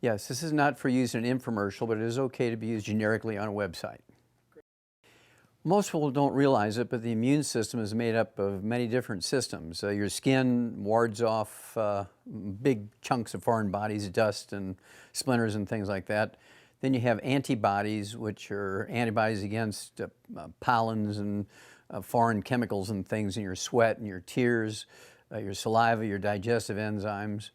Yes, this is not for use in an infomercial, but it is okay to be used generically on a website. Most people don't realize it, but the immune system is made up of many different systems. Your skin wards off big chunks of foreign bodies, dust and splinters and things like that. Then you have antibodies, which are antibodies against pollens and foreign chemicals and things in your sweat and your tears, your saliva, your digestive enzymes.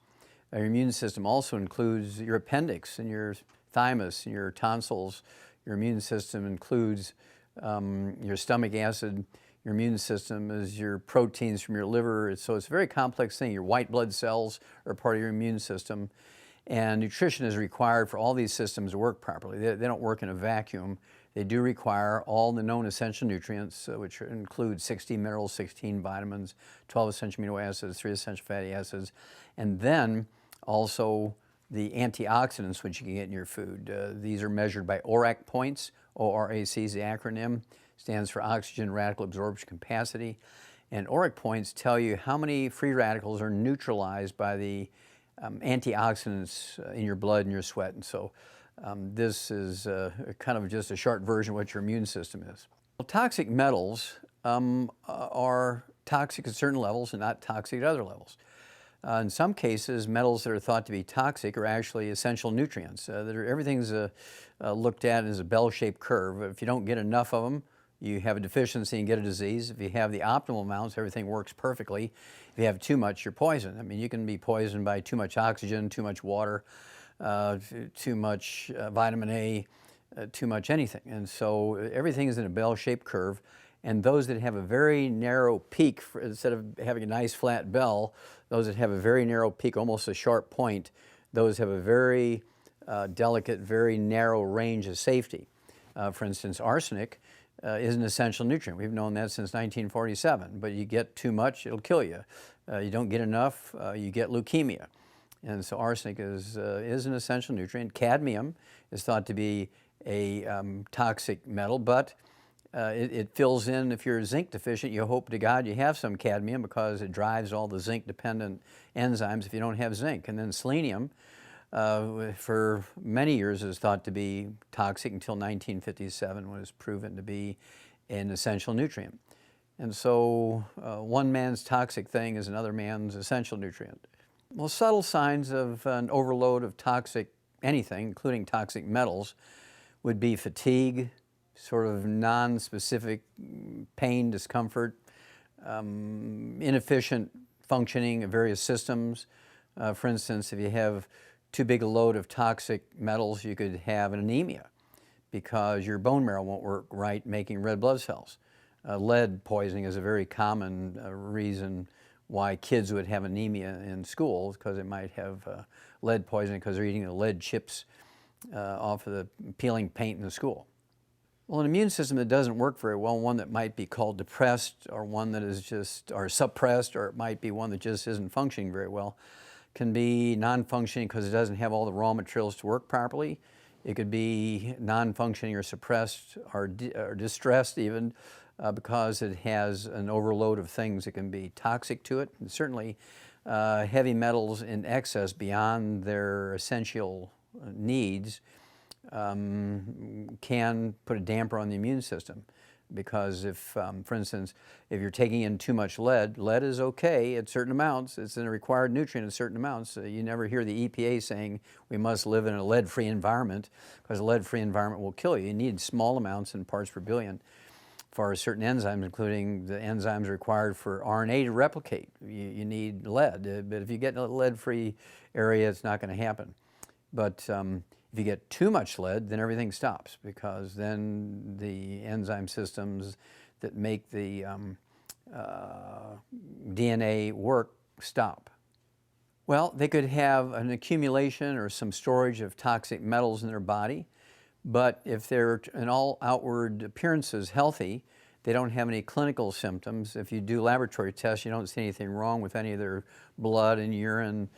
Your immune system also includes your appendix and your thymus and your tonsils. Your immune system includes your stomach acid. Your immune system is your proteins from your liver. So it's a very complex thing. Your white blood cells are part of your immune system. And nutrition is required for all these systems to work properly. They don't work in a vacuum. They do require all the known essential nutrients, which include 60 minerals, 16 vitamins, 12 essential amino acids, 3 essential fatty acids, and then also the antioxidants which you can get in your food. These are measured by ORAC points. ORAC is the acronym, stands for oxygen radical absorption capacity. And ORAC points tell you how many free radicals are neutralized by the antioxidants in your blood and your sweat. And so this is kind of just a short version of what your immune system is. Well, toxic metals are toxic at certain levels and not toxic at other levels. In some cases, metals that are thought to be toxic are actually essential nutrients. Everything's looked at as a bell-shaped curve. If you don't get enough of them, you have a deficiency and get a disease. If you have the optimal amounts, everything works perfectly. If you have too much, you're poisoned. I mean, you can be poisoned by too much oxygen, too much water, too much vitamin A, too much anything. And so everything is in a bell-shaped curve. And those that have a very narrow peak, instead of having a nice flat bell, those that have a very narrow peak, almost a sharp point, those have a very delicate, very narrow range of safety. For instance, arsenic is an essential nutrient. We've known that since 1947, but you get too much, it'll kill you. You don't get enough, you get leukemia. And so arsenic is an essential nutrient. Cadmium is thought to be a toxic metal, but it fills in. If you're zinc deficient, you hope to God you have some cadmium because it drives all the zinc-dependent enzymes if you don't have zinc. And then selenium, for many years, is thought to be toxic until 1957 when it was proven to be an essential nutrient. And so one man's toxic thing is another man's essential nutrient. Well, subtle signs of an overload of toxic anything, including toxic metals, would be fatigue, sort of non-specific pain, discomfort, inefficient functioning of various systems. For instance, if you have too big a load of toxic metals, you could have an anemia because your bone marrow won't work right making red blood cells. Lead poisoning is a very common reason why kids would have anemia in school, because they might have lead poisoning because they're eating the lead chips off of the peeling paint in the school. Well, an immune system that doesn't work very well, one that might be called depressed, or one that is just, or suppressed, or it might be one that just isn't functioning very well, can be non-functioning because it doesn't have all the raw materials to work properly. It could be non-functioning or suppressed or distressed even because it has an overload of things that can be toxic to it. And certainly heavy metals in excess beyond their essential needs can put a damper on the immune system, because if, for instance, if you're taking in too much lead, lead is okay at certain amounts. It's a required nutrient at certain amounts. You never hear the EPA saying we must live in a lead-free environment, because a lead-free environment will kill you. You need small amounts in parts per billion for certain enzymes, including the enzymes required for RNA to replicate. You need lead, but if you get in a lead-free area, it's not going to happen. But if you get too much lead, then everything stops, because then the enzyme systems that make the DNA work stop. Well, they could have an accumulation or some storage of toxic metals in their body, but if they're in all outward appearances healthy, they don't have any clinical symptoms. If you do laboratory tests, you don't see anything wrong with any of their blood and urine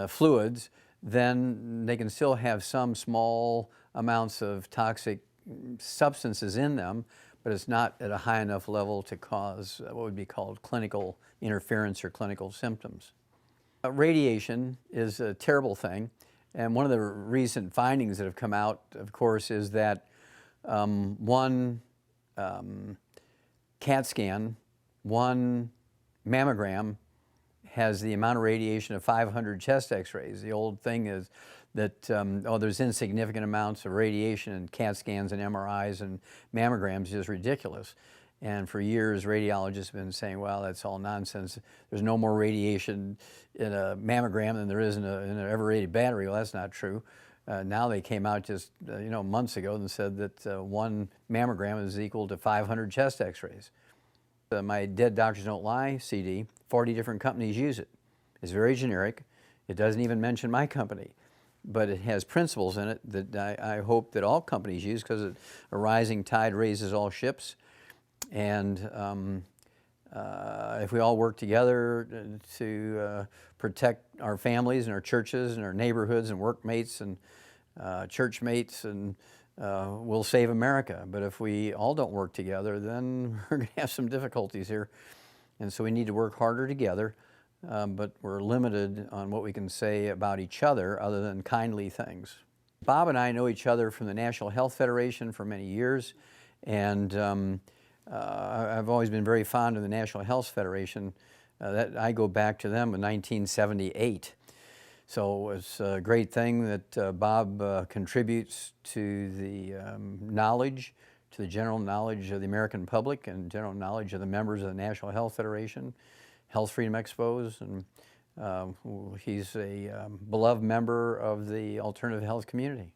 fluids, then they can still have some small amounts of toxic substances in them, but it's not at a high enough level to cause what would be called clinical interference or clinical symptoms. Radiation is a terrible thing. And one of the recent findings that have come out, of course, is that one CAT scan, one mammogram has the amount of radiation of 500 chest x-rays. The old thing is that, oh, there's insignificant amounts of radiation in CAT scans and MRIs and mammograms is ridiculous. And for years, radiologists have been saying, well, that's all nonsense. There's no more radiation in a mammogram than there is in an ever-rated battery. Well, that's not true. Now they came out just months ago and said that one mammogram is equal to 500 chest x-rays. My Dead Doctors Don't Lie CD, 40 different companies use it. It's very generic. It doesn't even mention my company, but it has principles in it that I hope that all companies use, because a rising tide raises all ships. And if we all work together to protect our families and our churches and our neighborhoods and workmates and church mates, and we'll save America. But if we all don't work together, then we're going to have some difficulties here. And so we need to work harder together, but we're limited on what we can say about each other than kindly things. Bob and I know each other from the National Health Federation for many years, and I've always been very fond of the National Health Federation. I go back to them in 1978. So it's a great thing that Bob contributes to the knowledge, to the general knowledge of the American public and general knowledge of the members of the National Health Federation, Health Freedom Expos, and he's a beloved member of the alternative health community.